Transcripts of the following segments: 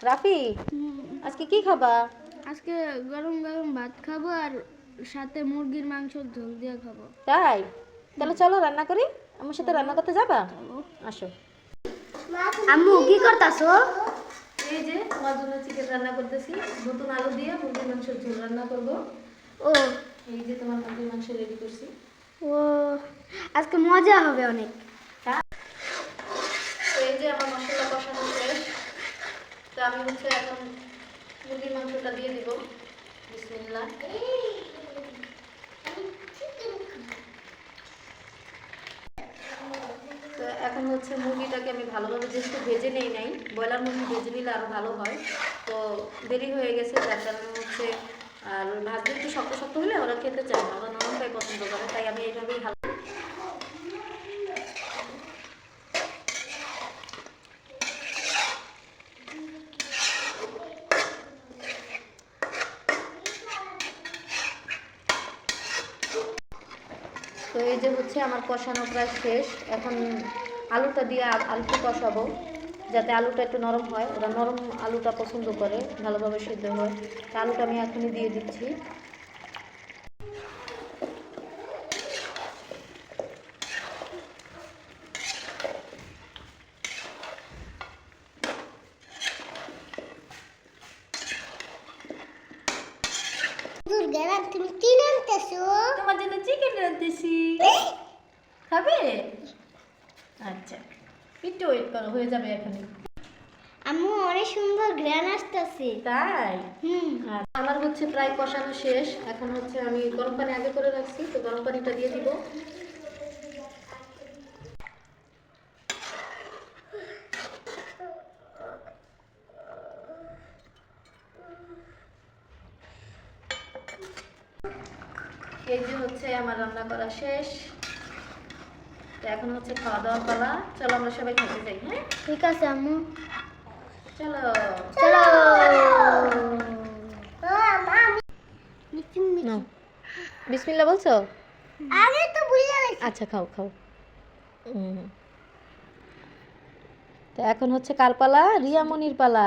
রাফি, আজকে কি খাবা? আজকে গরম গরম ভাত খাবো আর সাথে মুরগির মাংসের ঝোল দিয়ে খাবো। তাই? তাহলে চলো রান্না করি। আমার সাথে রান্না করতে যাবা? আসো। আম্মু কি করতাছো? এই যে তোমার জন্য চিকেন রান্না করতেছি, নতুন আলু দিয়ে মুরগির মাংসের ঝোল রান্না করব। ও এই যে তোমার মুরগির মাংস রেডি করছি। ও আজকে মজা হবে অনেক। তো এই যে আমার মশলা কষানো শেষ। তো আমি হচ্ছে এখন মুরগির মাংসটা দিয়ে দিব। বিসমিল্লাহ। তো এখন হচ্ছে মুরগিটাকে আমি ভালোভাবে যেহেতু ভেজে নেই নাই, ব্রয়লার মুরগি ভেজে নিলে আরও ভালো হয়। তো দেরি হয়ে গেছে, যার কারণে হচ্ছে আর ভাজলে একটু শক্ত শক্ত হলে ওরা খেতে চায় না, ওরা নরমটাই পছন্দ করে, তাই আমি এইভাবেই ভালো। তো এই যে হচ্ছে আমার কষানো প্রায় শেষ। এখন আলুটা দিয়ে আলুটা কষাবো, যাতে আলুটা একটু নরম হয়। ওরা নরম আলুটা পছন্দ করে, ভালোভাবে সিদ্ধ হয়। তো আলুটা আমি এখনই দিয়ে দিচ্ছি। তুমি কি রান্তেছো? তোমার জন্য চিকেন রাঁধতেছি, খাবে? আচ্ছা, একটু ওয়েট করো, হয়ে যাবে এখনই। আম্মু অনেক সুন্দর ঘ্রাণ আসতেছে। তাই? আর আমার হচ্ছে প্রায় কষানো শেষ। এখন হচ্ছে আমি গরম পানি আগে করে রাখছি, তো গরম পানিটা দিয়ে দিব। এই যে হচ্ছে আমার রান্না করা শেষ। তো এখন হচ্ছে খাওয়া দাওয়া পালা। চলো আমরা সবাই খেতে যাই। হ্যাঁ, ঠিক আছে আম্মু, চলো চলো। বিসমিল্লাহ বলছো? আরে তো ভুলে গেছি। আচ্ছা, খাও খাও। তো এখন হচ্ছে কার পালা? রিয়ামনির পালা,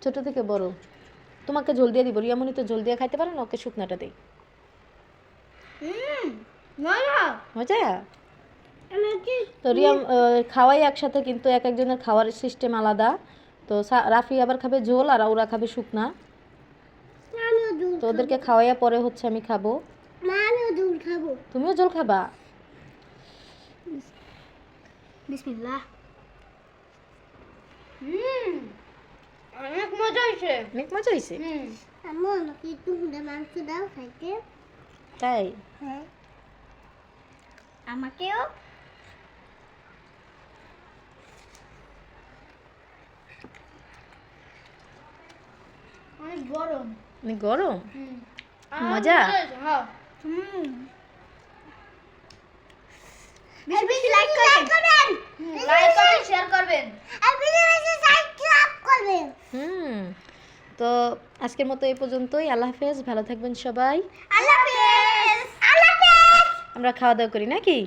ছোট থেকে বড়। তোমাকে ঝোল দিয়ে দিব, রিয়ামনি তো ঝোল দিয়ে খাইতে পারে না, ওকে শুকনাটা দেই। মজা। মজা। আমাকে তো খাওয়াই একসাথে, কিন্তু এক একজনের খাওয়ার সিস্টেম আলাদা। তো রাফি আবার খাবে ঝোল আর ওরা খাবে শুকনা। তো ওদেরকে খাওয়াইয়া পরে হচ্ছে আমি খাবো। আমিও দুধ খাবো। তুমিও ঝোল খাবা? বিসমিল্লাহ। অনেক মজা হয়েছে। অনেক মজা হয়েছে। আম্মু আমাকে একটু মাংস দাও খাইতে। তাই? হ্যাঁ, আমাকেও। অনেক গরম। অনেক গরম। মজা। হ্যাঁ। বেশি বেশি লাইক করবেন। লাইক করবেন, শেয়ার করবেন। আর বেশি বেশি সাবস্ক্রাইব করবেন। তো আজকের মতো এই পর্যন্তই। আল্লাহ হাফেজ, ভালো থাকবেন সবাই। আল্লাহ হাফেজ। আল্লাহ হাফেজ। আমরা খাওয়া দাওয়া করি নাকি?